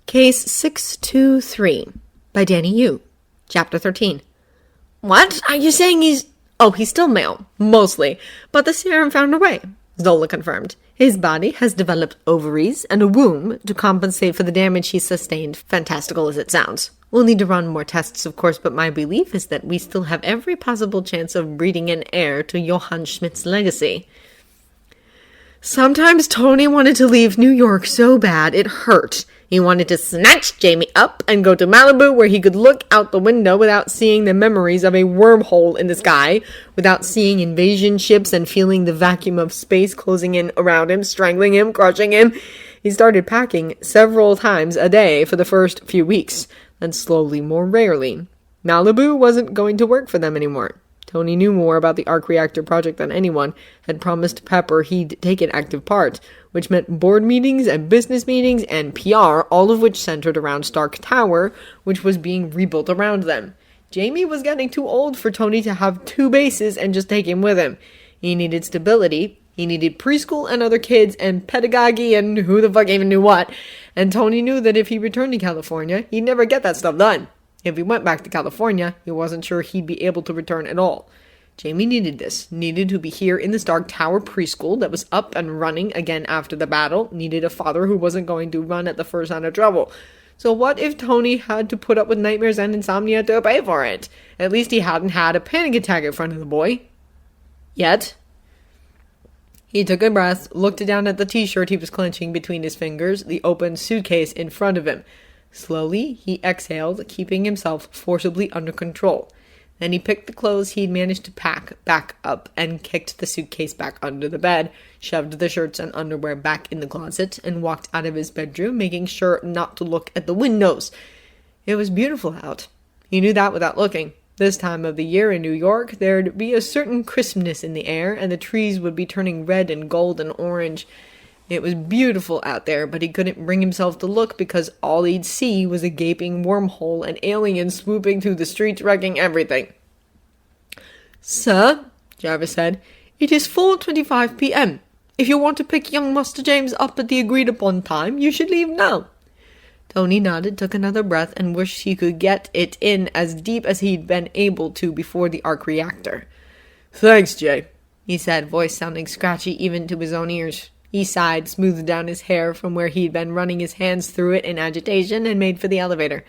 Case 623 by Danny Yu. Chapter 13. What? Are you saying he's... Oh, he's still male. Mostly. But the serum found a way. Zola confirmed. His body has developed ovaries and a womb to compensate for the damage he sustained, fantastical as it sounds. We'll need to run more tests, of course, but my belief is that we still have every possible chance of breeding an heir to Johann Schmidt's legacy. Sometimes Tony wanted to leave New York so bad it hurt. He wanted to snatch Jamie up and go to Malibu where he could look out the window without seeing the memories of a wormhole in the sky, without seeing invasion ships and feeling the vacuum of space closing in around him, strangling him, crushing him. He started packing several times a day for the first few weeks, then slowly more rarely. Malibu wasn't going to work for them anymore. Tony knew more about the arc reactor project than anyone, had promised Pepper he'd take an active part, which meant board meetings and business meetings and PR, all of which centered around Stark Tower, which was being rebuilt around them. Jamie was getting too old for Tony to have two bases and just take him with him. He needed stability, he needed preschool and other kids and pedagogy and who the fuck even knew what, and Tony knew that if he returned to California, he'd never get that stuff done. If he went back to California, he wasn't sure he'd be able to return at all. Jamie needed this, needed to be here in the Stark Tower preschool that was up and running again after the battle, needed a father who wasn't going to run at the first sign of trouble. So what if Tony had to put up with nightmares and insomnia to pay for it? At least he hadn't had a panic attack in front of the boy. Yet. He took a breath, looked down at the t-shirt he was clenching between his fingers, the open suitcase in front of him. Slowly, he exhaled, keeping himself forcibly under control. Then he picked the clothes he'd managed to pack back up and kicked the suitcase back under the bed, shoved the shirts and underwear back in the closet, and walked out of his bedroom, making sure not to look at the windows. It was beautiful out. He knew that without looking. This time of the year in New York, there'd be a certain crispness in the air, and the trees would be turning red and gold and orange. It was beautiful out there, but he couldn't bring himself to look because all he'd see was a gaping wormhole and aliens swooping through the streets wrecking everything. "Sir," Jarvis said, "it is 4:25 p.m. If you want to pick young Master James up at the agreed-upon time, you should leave now." Tony nodded, took another breath, and wished he could get it in as deep as he'd been able to before the arc reactor. "Thanks, Jay," he said, voice sounding scratchy even to his own ears. He sighed, smoothed down his hair from where he'd been running his hands through it in agitation, and made for the elevator.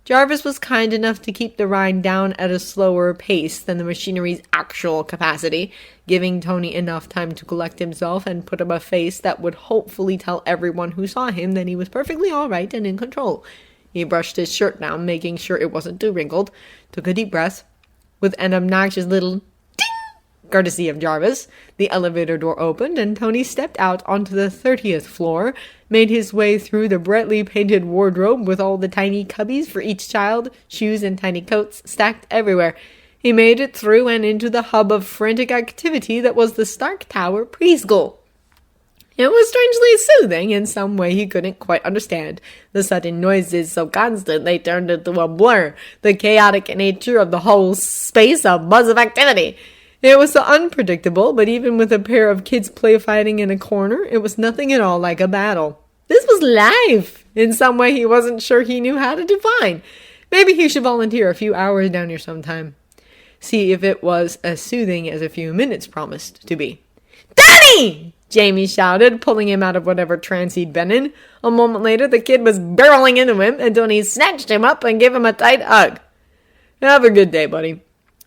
Jarvis was kind enough to keep the ride down at a slower pace than the machinery's actual capacity, giving Tony enough time to collect himself and put up a face that would hopefully tell everyone who saw him that he was perfectly all right and in control. He brushed his shirt down, making sure it wasn't too wrinkled, took a deep breath. With an obnoxious little courtesy of Jarvis, the elevator door opened, and Tony stepped out onto the 30th floor, made his way through the brightly painted wardrobe with all the tiny cubbies for each child, shoes and tiny coats stacked everywhere. He made it through and into the hub of frantic activity that was the Stark Tower preschool. It was strangely soothing in some way he couldn't quite understand. The sudden noises so constant they turned into a blur, the chaotic nature of the whole space a buzz of activity. It was so unpredictable, but even with a pair of kids play fighting in a corner, it was nothing at all like a battle. This was life! In some way he wasn't sure he knew how to define. Maybe he should volunteer a few hours down here sometime. See if it was as soothing as a few minutes promised to be. "Danny!" Jamie shouted, pulling him out of whatever trance he'd been in. A moment later, the kid was barreling into him, and Tony snatched him up and gave him a tight hug. "Have a good day, buddy,"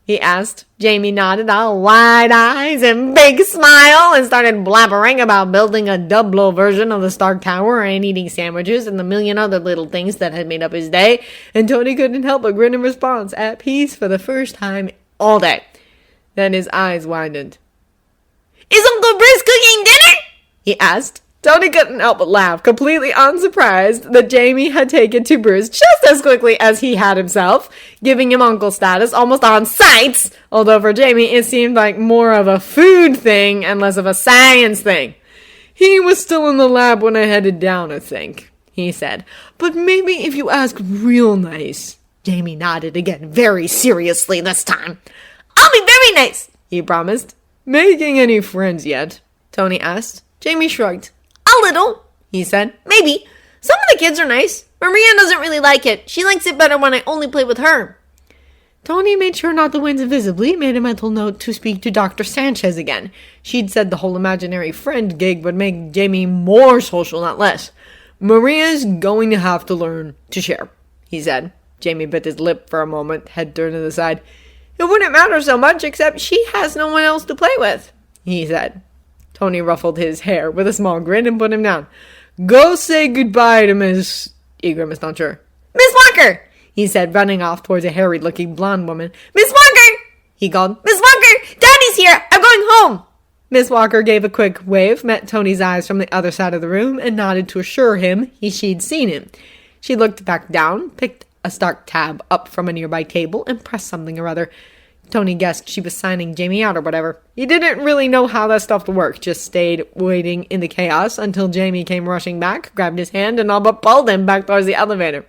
he asked. Jamie nodded, all wide eyes and big smile, and started blabbering about building a double version of the Stark Tower and eating sandwiches and the million other little things that had made up his day, and Tony couldn't help but grin in response, at peace for the first time all day. Then his eyes widened. "Is Uncle Bruce cooking dinner?" he asked. Tony couldn't help but laugh, completely unsurprised that Jamie had taken to Bruce just as quickly as he had himself, giving him uncle status almost on sight, although for Jamie it seemed like more of a food thing and less of a science thing. "He was still in the lab when I headed down, I think," he said. "But maybe if you ask real nice." Jamie nodded again, very seriously this time. "I'll be very nice," he promised. "Making any friends yet?" Tony asked. Jamie shrugged. "A little," he said. "Maybe. Some of the kids are nice. Maria doesn't really like it. She likes it better when I only play with her. Tony made sure not to wince visibly, made a mental note to speak to Dr. Sanchez again. She'd said the whole imaginary friend gig would make Jamie more social, not less. Maria's going to have to learn to share, he said. Jamie bit his lip for a moment, head turned to the side. It wouldn't matter so much, except she has no one else to play with, he said. Tony ruffled his hair with a small grin and put him down. Go say goodbye to Miss... He grimaced, not sure. Miss Walker, he said, running off towards a harried-looking blonde woman. Miss Walker, he called. Miss Walker, Daddy's here. I'm going home. Miss Walker gave a quick wave, met Tony's eyes from the other side of the room, and nodded to assure him she'd seen him. She looked back down, picked a stark tab up from a nearby table, and pressed something or other. Tony guessed she was signing Jamie out or whatever. He didn't really know how that stuff worked, just stayed waiting in the chaos until Jamie came rushing back, grabbed his hand, and all but pulled him back towards the elevator.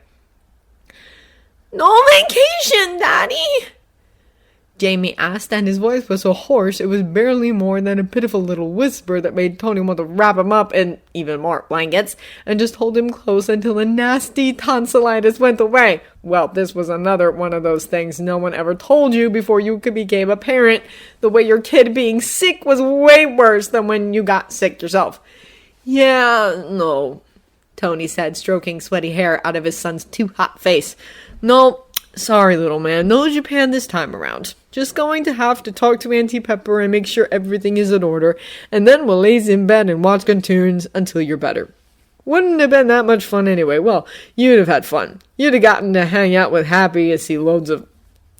No vacation, Daddy, Jamie asked, and his voice was so hoarse it was barely more than a pitiful little whisper that made Tony want to wrap him up in even more blankets and just hold him close until the nasty tonsillitis went away. Well, this was another one of those things no one ever told you before you became a parent. The way your kid being sick was way worse than when you got sick yourself. Yeah, no, Tony said, stroking sweaty hair out of his son's too hot face. No, sorry, little man, no Japan this time around. Just going to have to talk to Auntie Pepper and make sure everything is in order, and then we'll laze in bed and watch cartoons until you're better. Wouldn't have been that much fun anyway. Well, you'd have had fun. You'd have gotten to hang out with Happy and see loads of...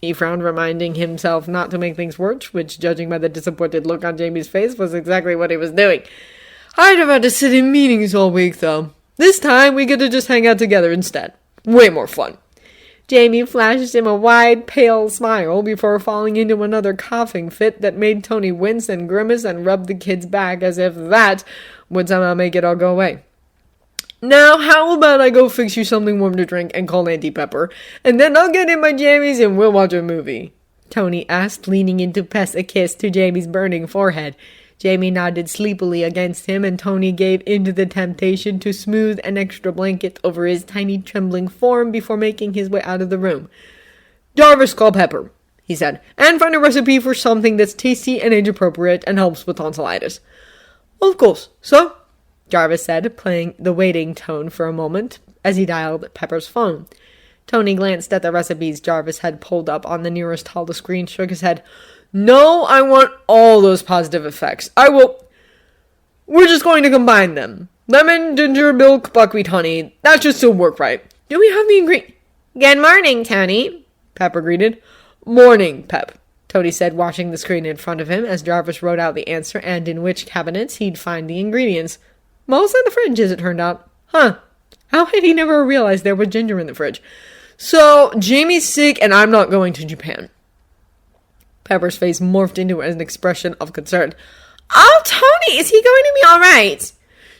He frowned, reminding himself not to make things worse, which, judging by the disappointed look on Jamie's face, was exactly what he was doing. I'd have had to sit in meetings all week, though. This time, we get to just hang out together instead. Way more fun. Jamie flashed him a wide, pale smile before falling into another coughing fit that made Tony wince and grimace and rub the kid's back as if that would somehow make it all go away. Now, how about I go fix you something warm to drink and call Auntie Pepper, and then I'll get in my jammies and we'll watch a movie? Tony asked, leaning in to press a kiss to Jamie's burning forehead. Jamie nodded sleepily against him, and Tony gave in to the temptation to smooth an extra blanket over his tiny trembling form before making his way out of the room. Jarvis, call Pepper, he said, and find a recipe for something that's tasty and age-appropriate and helps with tonsillitis. Of course, sir, Jarvis said, playing the waiting tone for a moment as he dialed Pepper's phone. Tony glanced at the recipes Jarvis had pulled up on the nearest tallest screen, shook his head. No, I want all those positive effects. We're just going to combine them. Lemon, ginger, milk, buckwheat, honey. That should still work right. Do we have the ingredient? Good morning, Tony, Pepper greeted. Morning, Pep, Tony said, watching the screen in front of him as Jarvis wrote out the answer and in which cabinets he'd find the ingredients. Mostly in the fridge, as it turned out. Huh. How had he never realized there was ginger in the fridge? So, Jamie's sick and I'm not going to Japan. Pepper's face morphed into an expression of concern. Oh, Tony, is he going to be all right?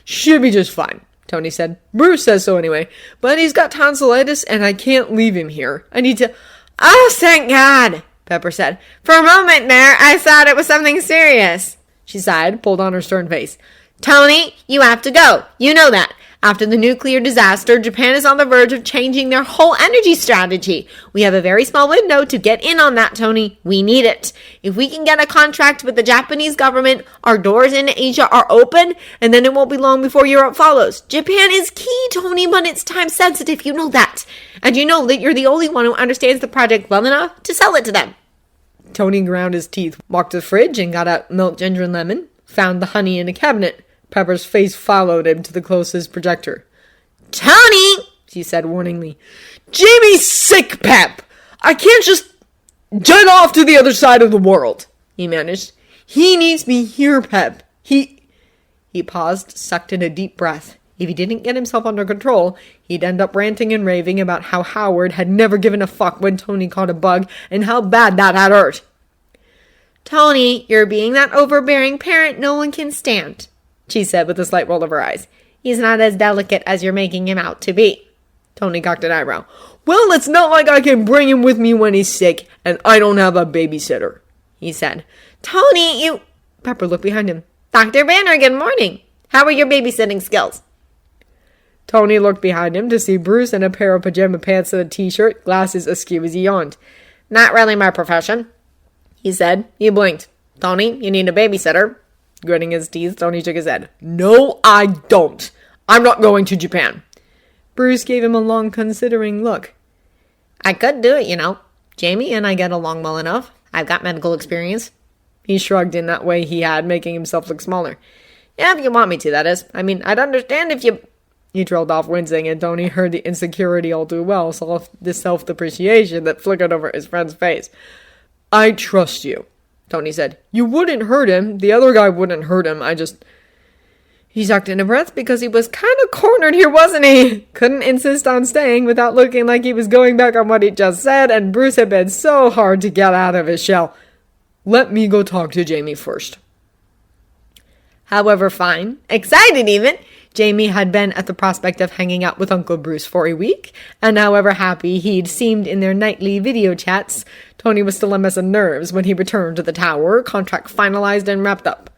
Should be just fine, Tony said. Bruce says so anyway. But he's got tonsillitis and I can't leave him here. I need to... Oh, thank God, Pepper said. For a moment there, I thought it was something serious. She sighed, pulled on her stern face. Tony, you have to go. You know that. After the nuclear disaster, Japan is on the verge of changing their whole energy strategy. We have a very small window to get in on that, Tony. We need it. If we can get a contract with the Japanese government, our doors into Asia are open, and then it won't be long before Europe follows. Japan is key, Tony, but it's time sensitive. You know that. And you know that you're the only one who understands the project well enough to sell it to them. Tony ground his teeth, walked to the fridge, and got out milk, ginger, and lemon, found the honey in a cabinet. Pepper's face followed him to the closest projector. Tony, she said warningly. Jamie's sick, Pep. I can't just jet off to the other side of the world, he managed. He needs me here, Pep. He paused, sucked in a deep breath. If he didn't get himself under control, he'd end up ranting and raving about how Howard had never given a fuck when Tony caught a bug and how bad that had hurt. Tony, you're being that overbearing parent no one can stand, she said with a slight roll of her eyes. He's not as delicate as you're making him out to be. Tony cocked an eyebrow. Well, it's not like I can bring him with me when he's sick, and I don't have a babysitter, he said. Tony, you... Pepper looked behind him. Dr. Banner, good morning. How are your babysitting skills? Tony looked behind him to see Bruce in a pair of pajama pants and a t-shirt, glasses askew as he yawned. "Not really my profession," he said. He blinked. "Tony, you need a babysitter." Gritting his teeth, Tony shook his head. "No, I don't. I'm not going to Japan." Bruce gave him a long, considering look. "I could do it, you know. Jamie and I get along well enough. I've got medical experience." He shrugged in that way he had, making himself look smaller. "Yeah, if you want me to, that is. I mean, I'd understand if you—" He trailed off wincing, and Tony heard the insecurity all too well, saw the self-depreciation that flickered over his friend's face. "I trust you," Tony said. "You wouldn't hurt him. The other guy wouldn't hurt him. He sucked in a breath because he was kind of cornered here, wasn't he? Couldn't insist on staying without looking like he was going back on what he just said, and Bruce had been so hard to get out of his shell. "Let me go talk to Jamie first." However fine, excited even, Jamie had been at the prospect of hanging out with Uncle Bruce for a week, and however happy he'd seemed in their nightly video chats, Tony was still a mess of nerves when he returned to the tower, contract finalized and wrapped up.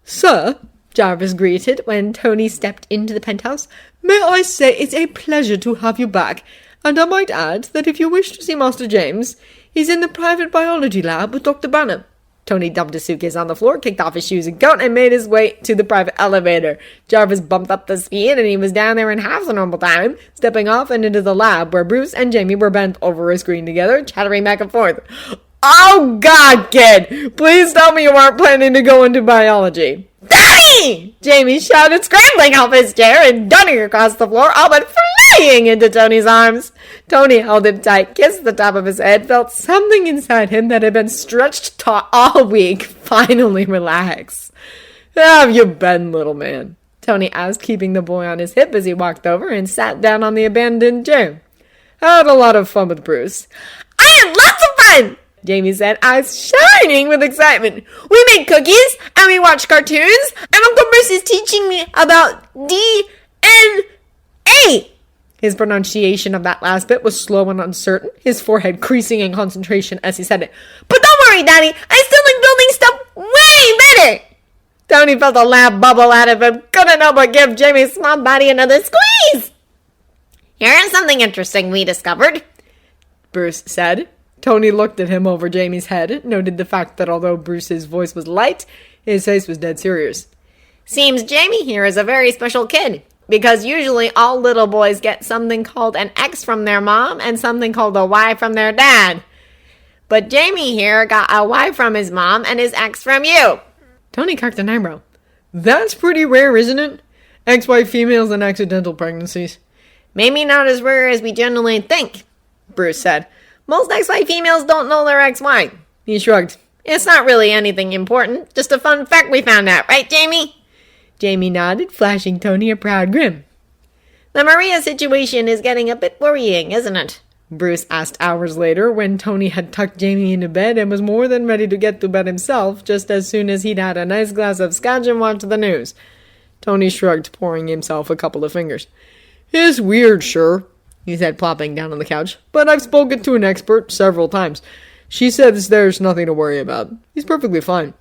"Sir," Jarvis greeted when Tony stepped into the penthouse, "may I say it's a pleasure to have you back, and I might add that if you wish to see Master James, he's in the private biology lab with Dr. Banner." Tony dumped his suitcase on the floor, kicked off his shoes and coat, and made his way to the private elevator. Jarvis bumped up the speed, and he was down there in half the normal time, stepping off and into the lab where Bruce and Jamie were bent over a screen together, chattering back and forth. "Oh, God, kid! Please tell me you aren't planning to go into biology." "Daddy!" Jamie shouted, scrambling off his chair and dunning across the floor, all but flying into Tony's arms. Tony held him tight, kissed the top of his head, felt something inside him that had been stretched taut all week finally relax. "How have you been, little man?" Tony asked, keeping the boy on his hip as he walked over and sat down on the abandoned chair. "Had a lot of fun with Bruce." "I had lots of fun!" Jamie said, eyes shining with excitement. "We made cookies, and we watched cartoons, and Uncle Bruce is teaching me about DNA. His pronunciation of that last bit was slow and uncertain, his forehead creasing in concentration as he said it. "But don't worry, Daddy, I still like building stuff way better." Tony felt a laugh bubble out of him, couldn't help but give Jamie's small body another squeeze. "Here's something interesting we discovered," Bruce said. Tony looked at him over Jamie's head, noted the fact that although Bruce's voice was light, his face was dead serious. "Seems Jamie here is a very special kid, because usually all little boys get something called an X from their mom and something called a Y from their dad. But Jamie here got a Y from his mom and his X from you." Tony cocked an eyebrow. "That's pretty rare, isn't it? XY females and accidental pregnancies." "Maybe not as rare as we generally think," Bruce said. "Most XY females don't know their XY." He shrugged. "It's not really anything important, just a fun fact we found out, right, Jamie?" Jamie nodded, flashing Tony a proud grin. "The Maria situation is getting a bit worrying, isn't it?" Bruce asked hours later, when Tony had tucked Jamie into bed and was more than ready to get to bed himself, just as soon as he'd had a nice glass of scotch and watched the news. Tony shrugged, pouring himself a couple of fingers. "It's weird, sure," he said, plopping down on the couch. "But I've spoken to an expert several times. She says there's nothing to worry about. He's perfectly fine."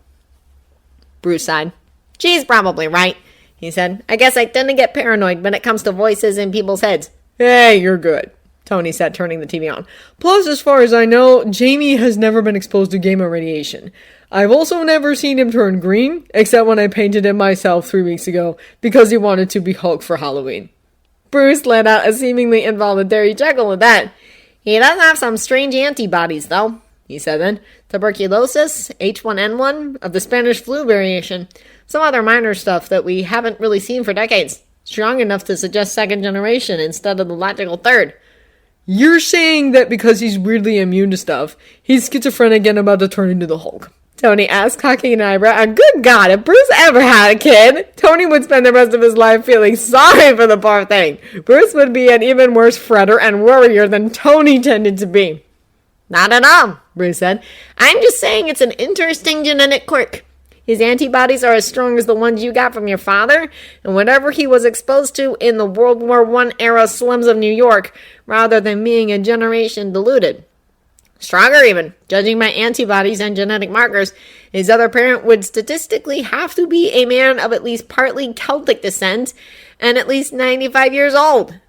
Bruce sighed. "She's probably right," he said. "I guess I tend to get paranoid when it comes to voices in people's heads." "Hey, you're good," Tony said, turning the TV on. "Plus, as far as I know, Jamie has never been exposed to gamma radiation. I've also never seen him turn green, except when I painted him myself 3 weeks ago, because he wanted to be Hulk for Halloween." Bruce let out a seemingly involuntary chuckle at that. "He does have some strange antibodies, though," he said then. "Tuberculosis, H1N1, of the Spanish flu variation. Some other minor stuff that we haven't really seen for decades. Strong enough to suggest second generation instead of the logical third." "You're saying that because he's weirdly immune to stuff, he's schizophrenic and about to turn into the Hulk?" Tony asked, cocking an eyebrow. And good God, if Bruce ever had a kid, Tony would spend the rest of his life feeling sorry for the poor thing. Bruce would be an even worse fretter and worrier than Tony tended to be. "Not at all," Bruce said. "I'm just saying it's an interesting genetic quirk. His antibodies are as strong as the ones you got from your father, and whatever he was exposed to in the World War I era slums of New York, rather than being a generation diluted. Stronger even, judging by antibodies and genetic markers. His other parent would statistically have to be a man of at least partly Celtic descent, and at least 95 years old.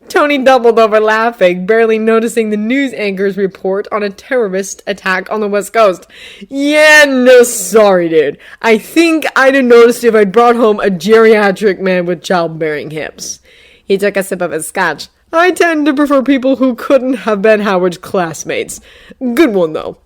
Tony doubled over laughing, barely noticing the news anchor's report on a terrorist attack on the West Coast. Yeah, no sorry, dude. I think I'd have noticed if I'd brought home a geriatric man with childbearing hips. He took a sip of his scotch. I tend to prefer people who couldn't have been Howard's classmates. Good one, though.